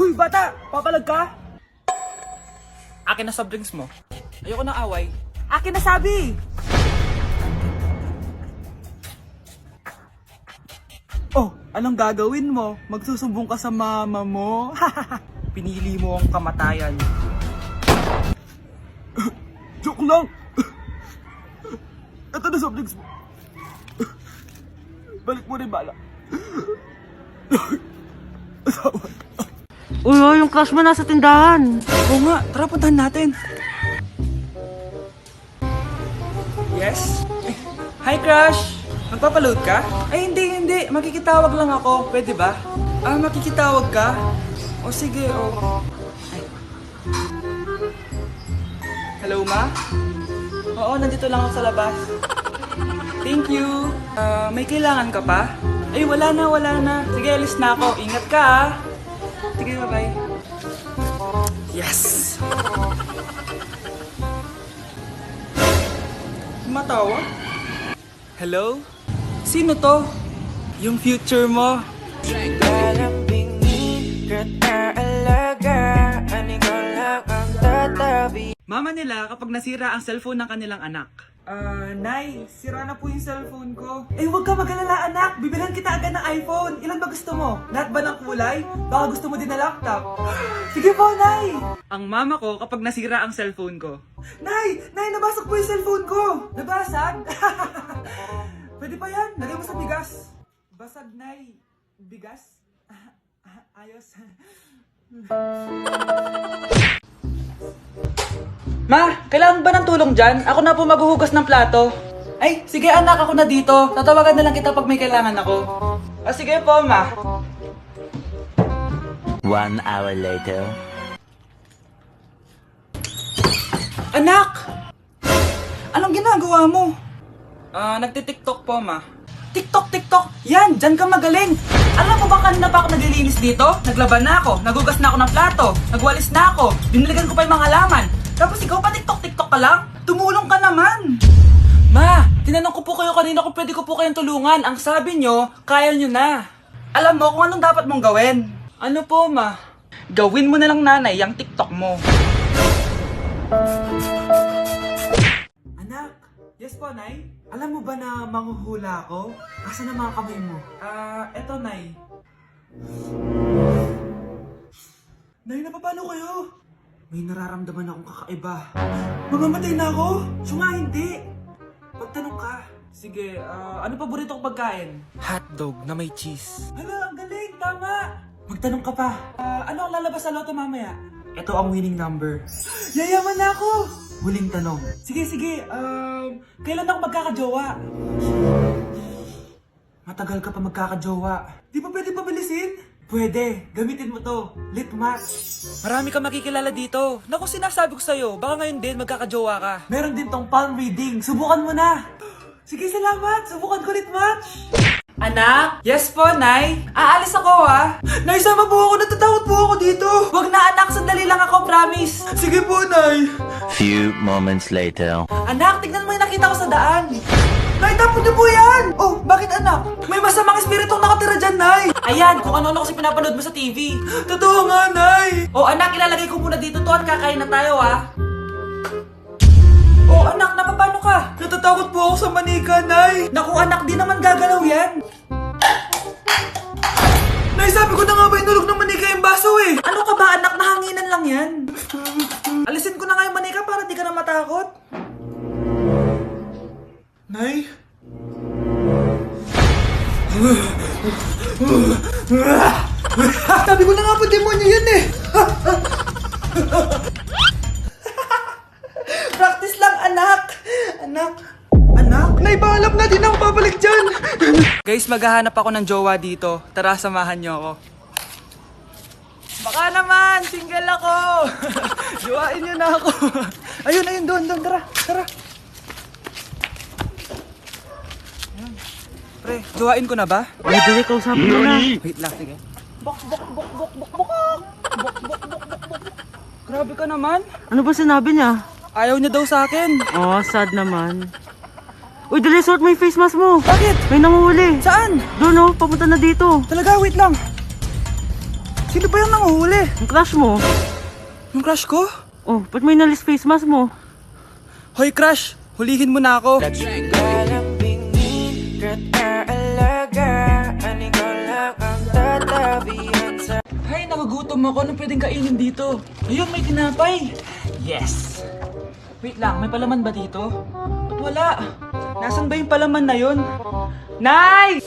Uy, bata! Papalag ka? Akin na soft drinks mo. Ayoko ng away. Akin na sabi! Oh, anong gagawin mo? Magsusumbong ka sa mama mo? Pinili mo ang kamatayan. Joke lang! Ito na soft drinks mo. Balik mo rin bala. Asawa. Uy, yung crush mo nasa tindahan. Oo nga, tara puntahan natin. Yes? Hi, crush! Magpapaload ka? Ay, hindi. Makikitawag lang ako. Pwede ba? Makikitawag ka? O sige, o. Ay. Hello, ma? Oo, nandito lang ako sa labas. Thank you. May kailangan ka pa? Ay, wala na. Sige, alis na ako. Ingat ka, ha? Sige, bye-bye. Yes! Matawa? Hello? Sino to? Yung future mo. Mama nila kapag nasira ang cellphone ng kanilang anak. Nay, sira na po yung cellphone ko. Eh, huwag ka mag-alala, anak. Bibilhan kita agad ng iPhone. Ilan ba gusto mo? Lahat ba ng kulay? Baka gusto mo din na laptop. Sige po, Nay! Ang mama ko kapag nasira ang cellphone ko. Nay! Nay, nabasag po yung cellphone ko! Nabasag? Pwede pa yan. Lagay mo sa bigas. Basag, Nay. Bigas? Ayos. Ma, kailangan ba ng tulong dyan? Ako na po maghuhugas ng plato. Ay, sige anak, ako na dito. Tatawagan na lang kita pag may kailangan ako. Sige po, ma. 1 hour later. Anak! Anong ginagawa mo? Nagtitiktok po, ma. TikTok! Yan! Dyan ka magaling! Alam mo ba kanina pa ako naglilinis dito? Naglaban na ako, nagugas na ako ng plato, nagwalis na ako, diniligan ko pa yung mga halaman. Tapos ikaw pa TikTok ka lang? Tumulong ka naman! Ma, tinanong ko po kayo kanina kung pwede ko po kayong tulungan. Ang sabi nyo, kaya nyo na. Alam mo kung anong dapat mong gawin? Ano po, ma? Gawin mo na lang nanay yung TikTok mo. Anak, yes po, Nay? Alam mo ba na manghuhula ako? Asan na mga kamay mo? Eto, nay. Nay, napapalo kayo? May nararamdaman akong kakaiba. Mamamatay na ako? Suma, hindi. Pagtanong ka. Sige, ano paborito kong pagkain? Hotdog na may cheese. Hala, ang galing, tama. Magtanong ka pa. Ano ang lalabas sa loto mamaya? Ito ang winning number. Yayaman na ako! Huling tanong. Sige. Kailan ako magkakajowa? Matagal ka pa magkakajowa. Di ba pwede pabilisin? Pwede. Gamitin mo to. Lit match. Marami kang makikilala dito. Naku, sinasabi ko sa'yo, baka ngayon din magkakajowa ka. Meron din tong palm reading. Subukan mo na. Sige, salamat. Subukan ko lit match. Anak? Yes po, nay. Aalis ako, ha? Nay, sama po ako. Natatakot po ako dito. Wag na, anak. Sandali lang ako, promise. Sige po, Nay. Few moments later. Anak, tignan mo yung nakita ko sa daan. Nay, tapon niyo po yan! Oh, bakit anak? May masamang espiritong nakatira dyan, Nay! Ayan, kung ano-ano kasi pinapanood mo sa TV. Totoo nga, Nay! Oh, anak, ilalagay ko muna dito to at kakain na tayo, ha? Oh, anak, napapano ka? Natatakot po ako sa manika, Nay! Naku, anak, di naman gagalaw yan. Nay, sabi ko na nga ba inulog ng manika yung baso eh! Ano ka ba, anak? Nahanginan lang yan. Alisin ko na nga yung manika para di ka na matakot. Nay? Sabi ko na nga po, demonyo yan eh! Practice lang, anak. Anak. Nay, paalam na din ako babalik dyan! Guys, maghahanap ako ng jowa dito. Tara, samahan niyo ako. Baka naman, single ako. Jowain niyo na ako. Ayun, doon, tara. Ayan. Pre, jowain ko na ba? Ay, dali, kausapin mo na. Wait lang, sige. Bok. Grabe ka naman. Ano ba sinabi niya? Ayaw niya daw sa akin. Oh, sad naman. Uy, dali, suot mo yung face mask mo. Bakit? May nanguhuli. Saan? Doon, oh, papunta na dito. Talaga, wait lang. Sino ba yung nanguhuli? Ang crush mo. Yung crush ko? Oh, ba't may nalis face mask mo? Hoy crush, hulihin mo na ako. Hay, nagugutom ako. Anong pwedeng kainin dito? Ayun, may tinapay. Yes. Wait lang, may palaman ba dito? Ba't wala? Nasaan ba yung palaman na yun? Nay!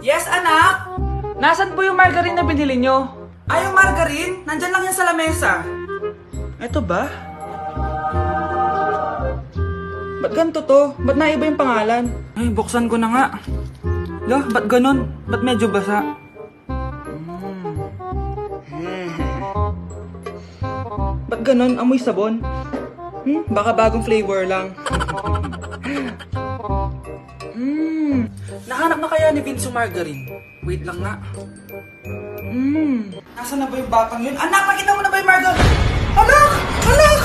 Yes, anak? Nasaan po yung margarine na binili nyo? Ay, yung margarine? Nandyan lang yan sa lamesa. Eto ba? Ba't ganito to? Ba't naiba yung pangalan? Ay, buksan ko na nga. Lo, ba't ganun? Ba't medyo basa? Ba't ganun? Amoy sabon? Baka bagong flavor lang. Nahanap na kaya ni Vince yung margarine? Wait lang nga. Nasaan na ba yung batang yun? Anak, nakita mo na ba yung margarine? Anak! Anak!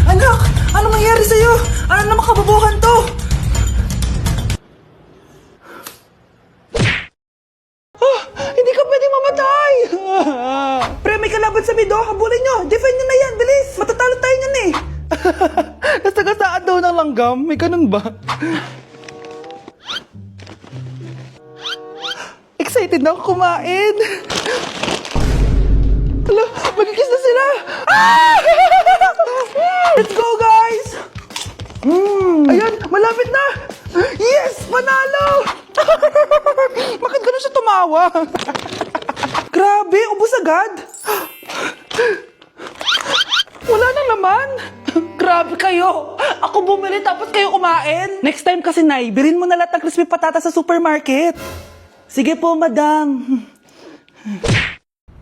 Anak! Ano mangyari sa'yo? Ano naman kababuhan to? Hindi ka pwedeng mamatay! Pre, may kalaban sa mido. Habulin nyo. Defend nyo na yan. Bilis. Matatalo tayo nyan eh. Nasagasaan daw ng langgam. May ganun ba? Excited na ako kumain. Hala, magkikis na sila. Ah! Let's go, guys! Ayan, malapit na! Yes! Manalo! Bakit gano'n siya tumawa? Grabe, ubos agad! Wala na naman! Grabe kayo! Ako bumili tapos kayo kumain! Next time kasi, Nay, bilhin mo na lahat ng crispy patata sa supermarket! Sige po, madam!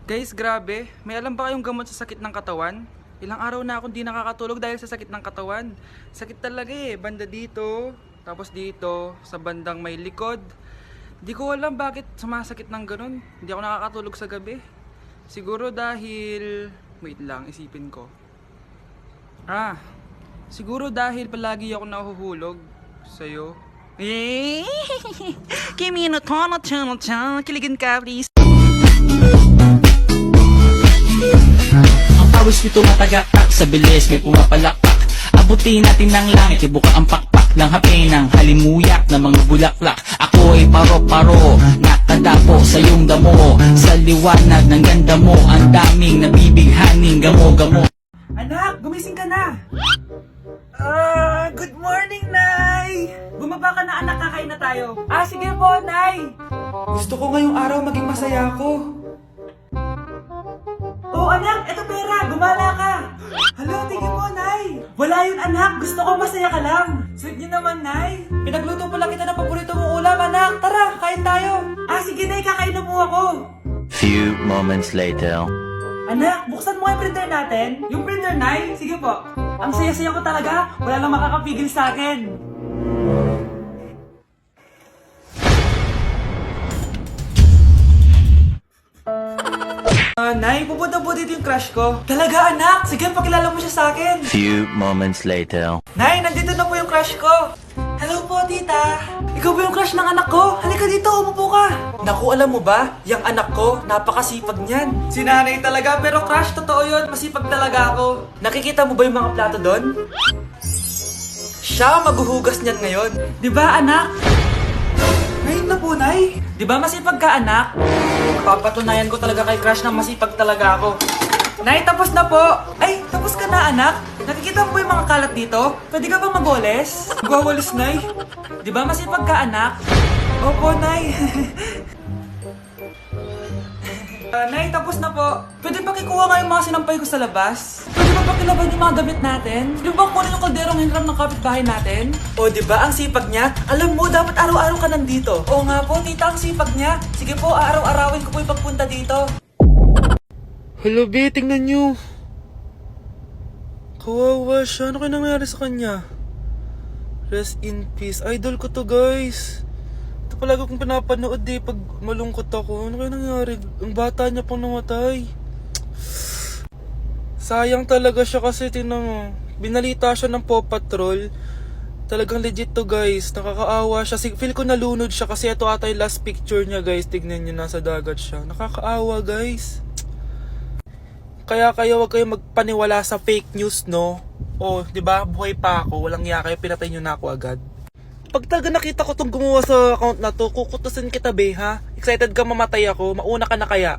Guys, grabe. May alam ba kayong gamot sa sakit ng katawan? Ilang araw na akong di nakakatulog dahil sa sakit ng katawan. Sakit talaga eh. Banda dito, tapos dito, sa bandang may likod. Di ko alam bakit sumasakit ng ganun. Hindi ako nakakatulog sa gabi. Siguro dahil... Wait lang, isipin ko. Siguro dahil palagi ako nahuhulog sa'yo. Kimi no tono channel channel. Kiligin ka, please. Ang pawis nito matagakak, sa bilis may pumapalakpak. Abutin natin ng langit, ibuka ang pakpak ng hape ng halimuyak na mga bulaklak. Ako ay paro-paro, nakadapo sa iyong damo. Sa liwanag ng ganda mo, ang daming nabibighaning gamo-gamo. Anak, gumising ka na. Good morning, Nay. Bumaba ka na, anak, kakain na tayo. Sige po, Nay! Gusto ko ngayong araw maging masaya ako. Oh, anak, eto pera. Gumala ka. Hala, tingin mo, Nay. Wala yun, anak. Gusto ko masaya ka lang. Sweet niyo naman, Nay. Pinagluto pala kita ng paborito mong ulam, anak. Tara, kain tayo. Sige, Nay, kakain na po ako. Few moments later. Anak, buksan mo yung printer natin. Yung printer, Nay? Sige po. Ang saya-saya ko talaga. Wala lang makakapigil sa akin. Nay, pupunta po dito yung crush ko. Talaga, anak? Sige, pakilala mo siya sa akin. Few moments later. Nay, nandito na po yung crush ko. Hello po, tita. Ikaw ba yung crush ng anak ko? Halika dito, umupo ka. Naku, alam mo ba? Yung anak ko, napakasipag niyan. Si nanay talaga, pero crush, totoo yun. Masipag talaga ako. Nakikita mo ba yung mga plato doon? Siya ang maghuhugas niyan ngayon. Di ba, anak? Ngayon na po, Nay. Di ba masipag ka, anak? Papatunayan ko talaga kay crush na masipag talaga ako. Nay, tapos na po. Ay, tapos ka na, anak. Nakikita mo ba yung mga kalat dito? Pwede ka bang magwalis? Magwawalis, Nay. Di ba masipag ka, anak? Opo, Nay. Nay, tapos na po. Pwede ba kikuha nga yung mga sinampay ko sa labas? Pwede ba pakilaban yung mga damit natin? Di ba kunin yung kalderong hinram ng kapitbahay natin? O, di ba ang sipag niya? Alam mo, dapat araw-araw ka nandito. Oo nga po, tita, ang sipag niya. Sige po, araw-arawin ko po yung pagpunta dito. Hello, B, tingnan nyo. Kawawa siya. Ano kaya nangyari sa kanya? Rest in peace. Idol ko to, guys. Ito palagi kong pinapanood pag malungkot ako. Ano kaya nangyari? Ang bata niya pang namatay. Sayang talaga siya kasi tinang binalita siya ng Paw Patrol Talagang legit to guys. Nakakaawa siya. Feel ko nalunod siya kasi ito ata yung last picture niya guys. Tignan niyo, nasa dagat siya. Nakakaawa guys. Kaya kayo wag kayo magpaniwala sa fake news, no? Oh, 'di ba? Buhay pa ako, walang iya kayo, pinatay niyo na ako agad. Pag talaga nakita ko tong gumawa sa account na to, kukutusin kita be, ha? Excited ka mamatay ako, mauna ka na kaya?